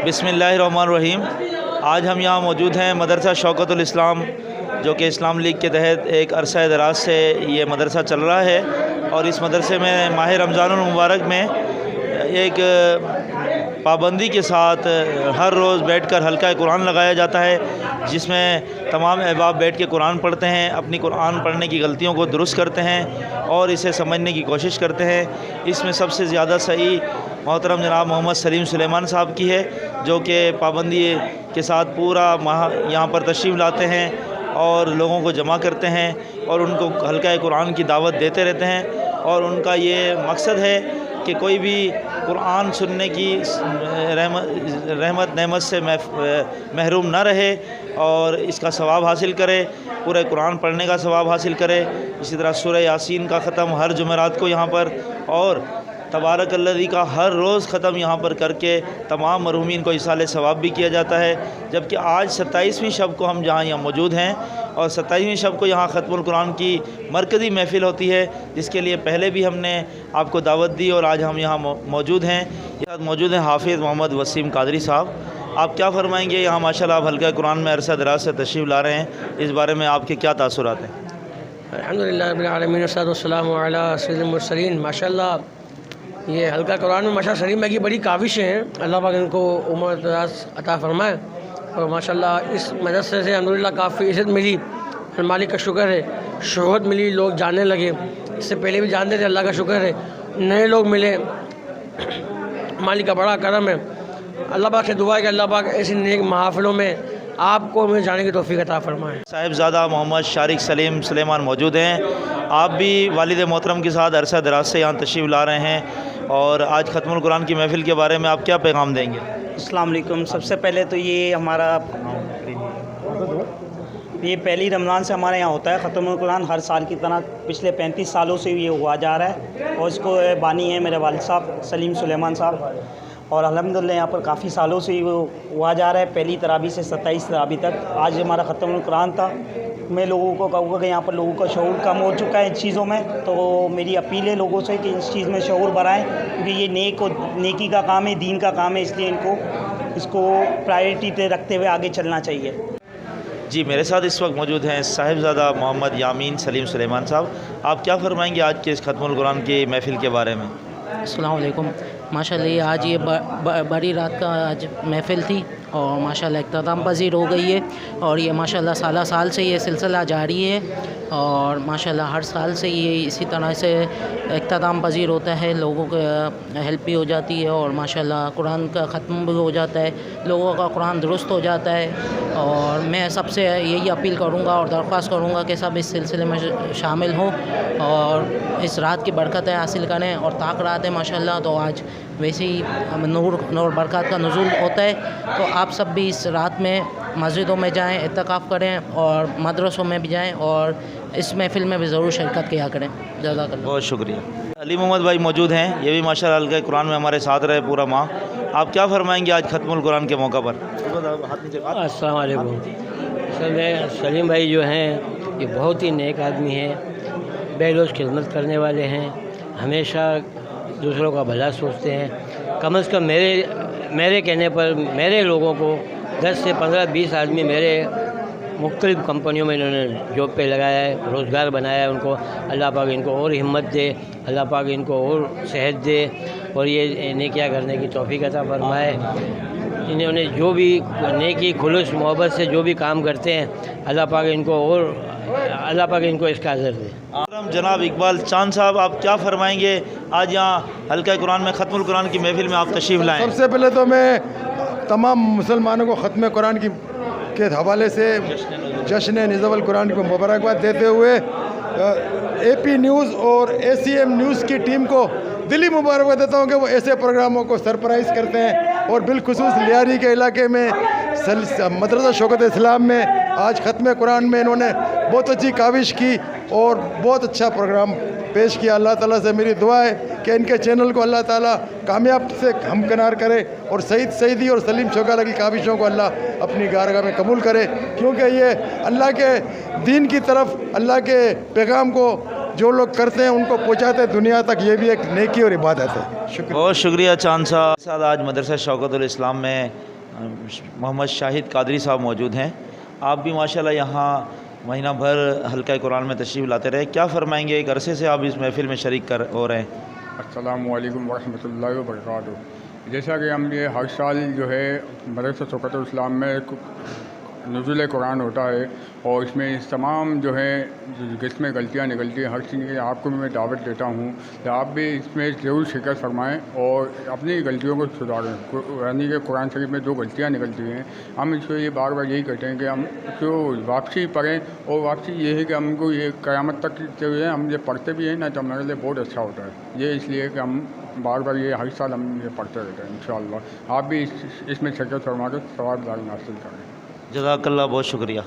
बिस्मिल्लाहिर्रहमानिर्रहीम। आज हम यहाँ मौजूद हैं मदरसा शौकतुल इस्लाम, जो कि इस्लाम लीग के तहत एक अरसा दराज से ये मदरसा चल रहा है। और इस मदरसे में माह रमज़ानुल मुबारक में एक पाबंदी के साथ हर रोज़ बैठकर हल्का कुरान लगाया जाता है, जिसमें तमाम अहबाब बैठ के कुरान पढ़ते हैं, अपनी कुरान पढ़ने की गलतियों को दुरुस्त करते हैं और इसे समझने की कोशिश करते हैं। इसमें सबसे ज़्यादा सही मोहतरम जनाब मोहम्मद सलीम सुलेमान साहब की है, जो कि पाबंदी के साथ पूरा माह यहाँ पर तशरीफ़ लाते हैं और लोगों को जमा करते हैं और उनको हल्का कुरान की दावत देते रहते हैं। और उनका ये मकसद है कि कोई भी कुरान सुनने की रहमत नेमत से महरूम ना रहे और इसका सवाब हासिल करे, पूरे कुरान पढ़ने का सवाब हासिल करे। इसी तरह सूरह यासीन का ख़त्म हर जुमेरात को यहाँ पर और तबारकल्लज़ी का हर रोज़ ख़त्म यहाँ पर करके तमाम मरहूमीन को इसाले सवाब भी किया जाता है। जबकि आज 27वीं शब को हम जहाँ यहाँ मौजूद हैं और 27वीं शब को यहाँ ख़त्मुल कुरान की मरकज़ी महफ़िल होती है, जिसके लिए पहले भी हमने आपको दावत दी और आज हम यहाँ मौजूद हैं। मौजूद हैं हाफिज़ मोहम्मद वसीम कादरी साहब। आप क्या फरमाएँगे? यहाँ माशाल्लाह आप हल्का कुरान में अरसा दराज से तशरीफ़ ला रहे हैं, इस बारे में आपके क्या तासुरात हैं? अल्हम्दुलिल्लाह रब्बिल आलमीन वस्सलामु अला सय्यिदिल मुरसलीन। माशाल्लाह ये हल्का कुरान में माशा सलीम भाई की बड़ी काविशें हैं, अल्लाह पाक इनको उम्र दराज अता फ़रमाए। और माशाल्लाह इस मदरसे से अल्हम्दुलिल्लाह काफ़ी इज़्ज़त मिली, मालिक का शुक्र है, शोहरत मिली, लोग जानने लगे। इससे पहले भी जानते थे, अल्लाह का शुक्र है, नए लोग मिले, मालिक का बड़ा करम है। अल्लाह पाक से दुआ है कि अल्लाह पाक ऐसी नेक महफ़िलों में आपको हमें जाने की तौफीक अता फ़रमाए। साहिबज़ादा मोहम्मद शारिक सलीम सुलेमान मौजूद हैं। आप भी वालिद मोहतरम के साथ अरसा दराज से यहाँ तशरीफ़ ला रहे हैं और आज ख़त्मुल कुरान की महफ़िल के बारे में आप क्या पैगाम देंगे? अस्सलाम वालेकुम। सबसे पहले तो ये हमारा पहली रमज़ान से हमारे यहाँ होता है ख़त्मुल कुरान, हर साल की तरह पिछले 35 सालों से ये हुआ जा रहा है और इसको बानी है मेरे वालिद साहब सलीम सुलेमान साहब। और अल्हम्दुलिल्लाह यहाँ पर काफ़ी सालों से वो हुआ जा रहा है, पहली तरावी से 27 तरावी तक। आज हमारा ख़त्मुल कुरान था। मैं लोगों को कहूँगा कि यहाँ पर लोगों का शऊर कम हो चुका है इन चीज़ों में, तो मेरी अपील है लोगों से कि इस चीज़ में शऊर बढ़ाएं, क्योंकि ये नेकी का काम है, दीन का काम है, इसलिए इसको प्रायोरिटी पे रखते हुए आगे चलना चाहिए। जी, मेरे साथ इस वक्त मौजूद हैं साहिबज़ादा मोहम्मद यामीन सलीम सुलेमान साहब। आप क्या फरमाएंगे आज के इस ख़त्मुल कुरान की महफ़िल के बारे में? अस्सलाम वालेकुम। माशाल्लाह आज ये बड़ी रात का आज महफ़िल थी और माशाल्लाह इख्तिताम पज़ीर हो गई है और ये माशाल्लाह साल से ये सिलसिला जारी है और माशाल्लाह हर साल से ये इसी तरह से इख्तिताम पज़ीर होता है, लोगों को हेल्प भी हो जाती है और माशाल्लाह कुरान का ख़त्म भी हो जाता है, लोगों का कुरान दुरुस्त हो जाता है। और मैं सबसे यही अपील करूँगा और दरख्वास्त करूँगा कि सब इस सिलसिले में शामिल हों और इस रात की बरकतें हासिल करें। और ताक रात है माशाल्लाह, तो आज वैसे ही नूर बरकत का नुज़ूल होता है, तो आप सब भी इस रात में मस्जिदों में जाएं, इत्तिकाफ़ करें और मदरसों में भी जाएं और इस महफ़िल में भी ज़रूर शिरकत किया करें। जज़ाकल्लाह। बहुत शुक्रिया। अली मोहम्मद भाई मौजूद हैं, ये भी माशाल्लाह हल्का कुरान में हमारे साथ रहे पूरा माह। आप क्या फरमाएंगे आज ख़त्मुल कुरान के मौका पर? अस्सलाम वालेकुम। सलीम भाई जो हैं ये बहुत ही नेक आदमी हैं, बेरोज़ खिदमत करने वाले हैं, हमेशा दूसरों का भला सोचते हैं। कम से कम मेरे कहने पर मेरे लोगों को 10 से 15-20 आदमी मेरे मुख्तलिफ़ कंपनियों में इन्होंने जॉब पे लगाया है, रोज़गार बनाया है उनको। अल्लाह पाक इनको और हिम्मत दे, अल्लाह पाक इनको और सेहत दे और ये नेकियां करने की तौफीक अता फरमाए। इन्होंने जो भी नेकी खुलूस मोहब्बत से जो भी काम करते हैं, अल्लाह पाक इनको इसका अज़र दे। जनाब इकबाल चांद साहब, आप क्या फरमाएंगे? आज यहाँ हल्का कुरान में ख़त्मुल कुरान की महफ़िल में आप तशरीफ़ लाएँ। सबसे पहले तो मैं तमाम मुसलमानों को ख़त्म कुरान के हवाले से जश्न निज़्वल कुरान को मुबारकबाद देते हुए AP न्यूज़ और ACM न्यूज़ की टीम को दिली मुबारकबाद देता हूँ कि वो ऐसे प्रोग्रामों को सरप्राइज़ करते हैं। और बिलखुसूस लियारी के इलाके में मदरसा शौकत इस्लाम में आज ख़त्म कुरान में इन्होंने बहुत अच्छी काविश की और बहुत अच्छा प्रोग्राम पेश किया। अल्लाह ताला से मेरी दुआ है कि इनके चैनल को अल्लाह ताला कामयाब से हमकिनार करे और सईदी और सलीम शौकाला की काविशों को अल्लाह अपनी गारगाह में कबूल करे, क्योंकि ये अल्लाह के दीन की तरफ, अल्लाह के पैगाम को जो लोग करते हैं उनको पहुँचाते हैं दुनिया तक, ये भी एक नेकी और इबादत है। शुक्रिया। बहुत शुक्रिया चांद साहब। आज मदरसा शौकतुल इस्लाम में मोहम्मद शाहिद कादरी साहब मौजूद हैं। आप भी माशाल्लाह यहाँ महीना भर हल्का कुरान में तशरीफ़ लाते रहे, क्या फ़रमाएंगे? एक अरसे से आप इस महफ़िल में शरीक हो रहे हैं। अस्सलामु अलैकुम वरहमतुल्लाहि वबरकातुहू। जैसा कि हम ये हर साल जो है मदरसा शौकतुल इस्लाम में नुज़ुल कुरान होता है और इसमें तमाम जो है जिसमें गलतियाँ निकलती हैं हर चीज़ की आपको भी मैं दावत देता हूँ कि आप भी इसमें ज़रूर शिरकत फरमाएँ और अपनी गलतियों को सुधारें। यानी कि कुरान शरीफ में जो गलतियाँ निकलती हैं हम इसको ये बार बार यही कहते हैं कि हम इसको वापसी पढ़ें और वापसी ये है कि हमको ये क़यामत तक जो है हम ये पढ़ते भी हैं ना तो हमारे लिए बहुत अच्छा होता है। ये इसलिए कि हम बार बार ये हर साल हम ये पढ़ते रहते हैं। इंशाअल्लाह आप भी इसमें शिरकत फरमा कर सवाब हासिल करें। जज़ाकल्लाह, बहुत शुक्रिया।